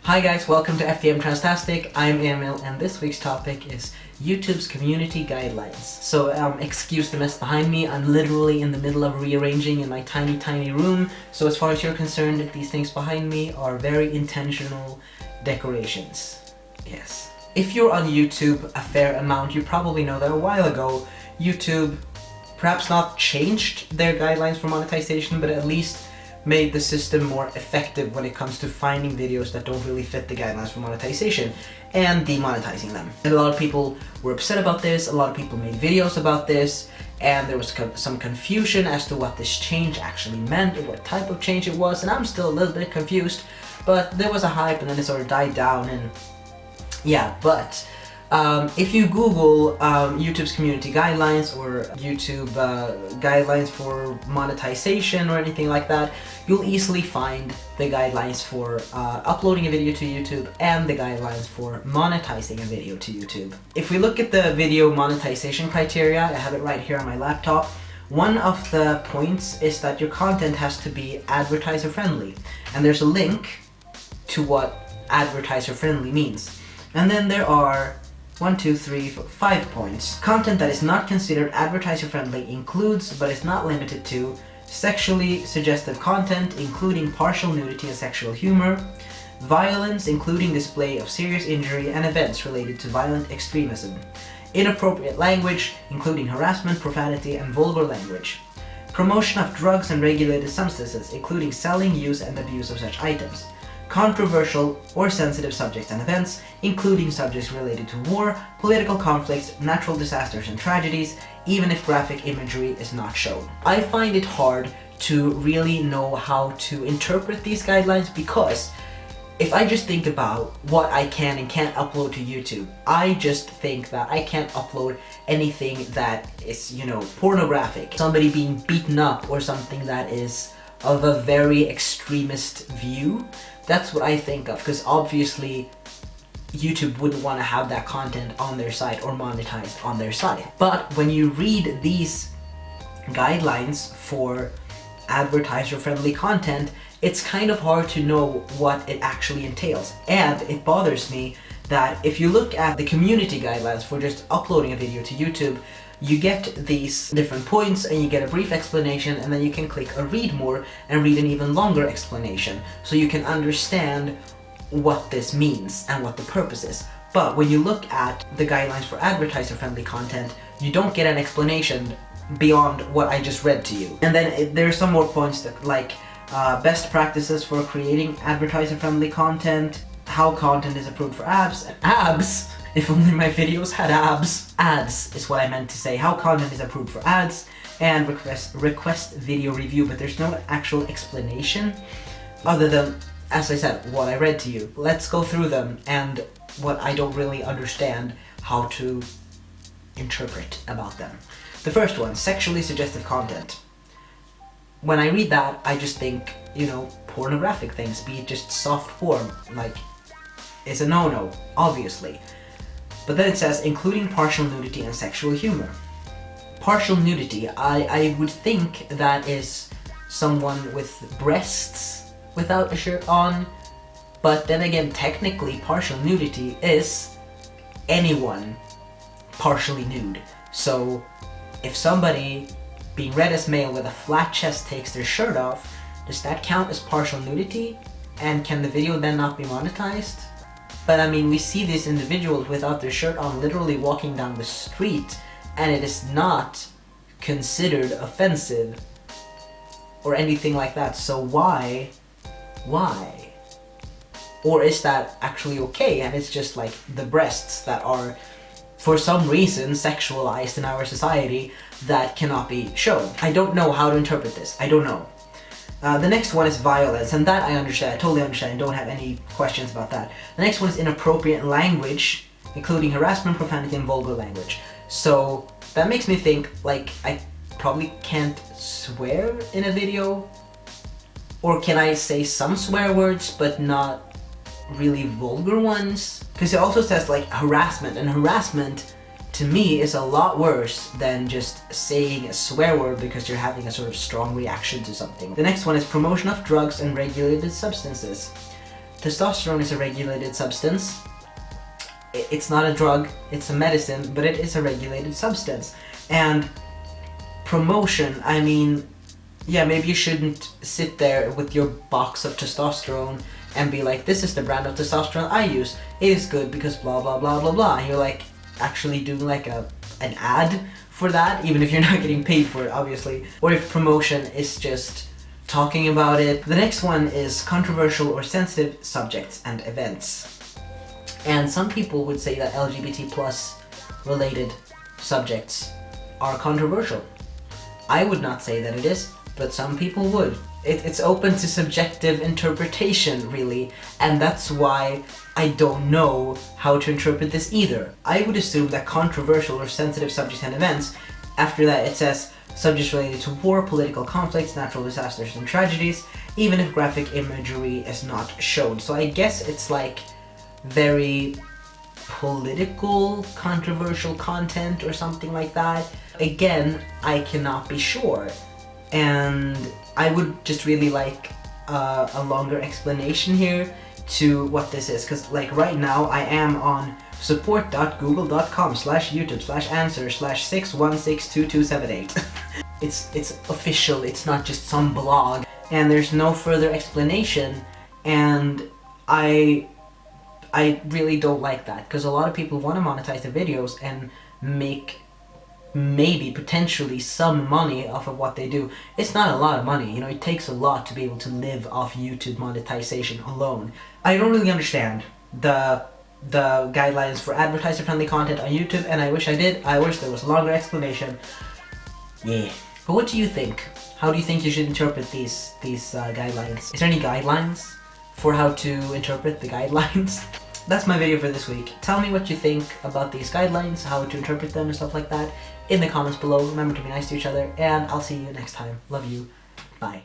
Hi guys, welcome to FDM Transtastic. I'm Emil and this week's topic is YouTube's community guidelines. So excuse the mess behind me, I'm literally in the middle of rearranging in my tiny room. So as far as you're concerned, these things behind me are very intentional decorations. Yes. If you're on YouTube a fair amount, you probably know that a while ago, YouTube perhaps not changed their guidelines for monetization, but at least made the system more effective when it comes to finding videos that don't really fit the guidelines for monetization and demonetizing them. And a lot of people were upset about this, a lot of people made videos about this, and there was some confusion as to what this change actually meant or what type of change it was, and I'm still a little bit confused, but there was a hype and then it sort of died down, and yeah, but if you Google YouTube's community guidelines or YouTube guidelines for monetization or anything like that, you'll easily find the guidelines for uploading a video to YouTube and the guidelines for monetizing a video to YouTube. If we look at the video monetization criteria, I have it right here on my laptop, one of the points is that your content has to be advertiser friendly, and there's a link to what advertiser friendly means. And then there are 5 points. Content that is not considered advertiser friendly includes, but is not limited to, sexually suggestive content including partial nudity and sexual humor, violence including display of serious injury and events related to violent extremism, inappropriate language including harassment, profanity and vulgar language, promotion of drugs and regulated substances including selling, use and abuse of such items, controversial or sensitive subjects and events, including subjects related to war, political conflicts, natural disasters and tragedies, even if graphic imagery is not shown. I find it hard to really know how to interpret these guidelines because if I just think about what I can and can't upload to YouTube, I just think that I can't upload anything that is, pornographic. Somebody being beaten up or something that is of a very extremist view. That's what I think of, because obviously YouTube wouldn't want to have that content on their site or monetized on their site. But when you read these guidelines for advertiser-friendly content, it's kind of hard to know what it actually entails. And it bothers me that if you look at the community guidelines for just uploading a video to YouTube, you get these different points and you get a brief explanation, and then you can click a read more and read an even longer explanation so you can understand what this means and what the purpose is. But when you look at the guidelines for advertiser-friendly content, you don't get an explanation beyond what I just read to you. And then there are some more points that, like best practices for creating advertiser-friendly content, how content is approved for abs. If only my videos had abs. Ads is what I meant to say. How content is approved for ads, and request video review, but there's no actual explanation other than, as I said, what I read to you. Let's go through them and what I don't really understand how to interpret about them. The first one, sexually suggestive content. When I read that, I just think, pornographic things, be it just soft porn, like, it's a no-no, obviously. But then it says, including partial nudity and sexual humor. Partial nudity, I would think that is someone with breasts without a shirt on, but then again, technically, partial nudity is anyone partially nude. So, if somebody being read as male with a flat chest takes their shirt off, does that count as partial nudity? And can the video then not be monetized? But I mean, we see these individuals without their shirt on literally walking down the street, and it is not considered offensive or anything like that. So why? Or is that actually okay, and it's just like the breasts that are, for some reason, sexualized in our society that cannot be shown? I don't know how to interpret this. I don't know. The next one is violence, and that I understand, I totally understand, I don't have any questions about that. The next one is inappropriate language, including harassment, profanity, and vulgar language. So that makes me think, like, I probably can't swear in a video, or can I say some swear words, but not really vulgar ones? Because it also says, like, harassment, and harassment to me is a lot worse than just saying a swear word because you're having a sort of strong reaction to something. The next one is promotion of drugs and regulated substances. testosterone is a regulated substance. It's not a drug, it's a medicine, but it is a regulated substance. And promotion, I mean, yeah, maybe you shouldn't sit there with your box of testosterone and be like, this is the brand of testosterone I use. It is good because blah blah blah blah blah. And you're like actually doing like an ad for that, even if you're not getting paid for it, obviously. Or if promotion is just talking about it. The next one is controversial or sensitive subjects and events. And some people would say that LGBT plus related subjects are controversial. I would not say that it is, but some people would. It's open to subjective interpretation, really, and that's why I don't know how to interpret this either. I would assume that controversial or sensitive subjects and events, after that it says subjects related to war, political conflicts, natural disasters and tragedies, even if graphic imagery is not shown. So I guess it's like very political, controversial content or something like that. Again, I cannot be sure, and I would just really like a longer explanation here to what this is, because like right now I am on support.google.com/youtube/answer/6162278. It's official, it's not just some blog, and there's no further explanation, and I really don't like that, because a lot of people want to monetize their videos and make maybe potentially some money off of what they do. It's not a lot of money, you know, it takes a lot to be able to live off YouTube monetization alone. I don't really understand the guidelines for advertiser friendly content on YouTube, and I wish I did. I wish there was a longer explanation. Yeah. But what do you think? How do you think you should interpret these guidelines? Is there any guidelines for how to interpret the guidelines? That's my video for this week. Tell me what you think about these guidelines, how to interpret them and stuff like that in the comments below. Remember to be nice to each other, and I'll see you next time. Love you. Bye.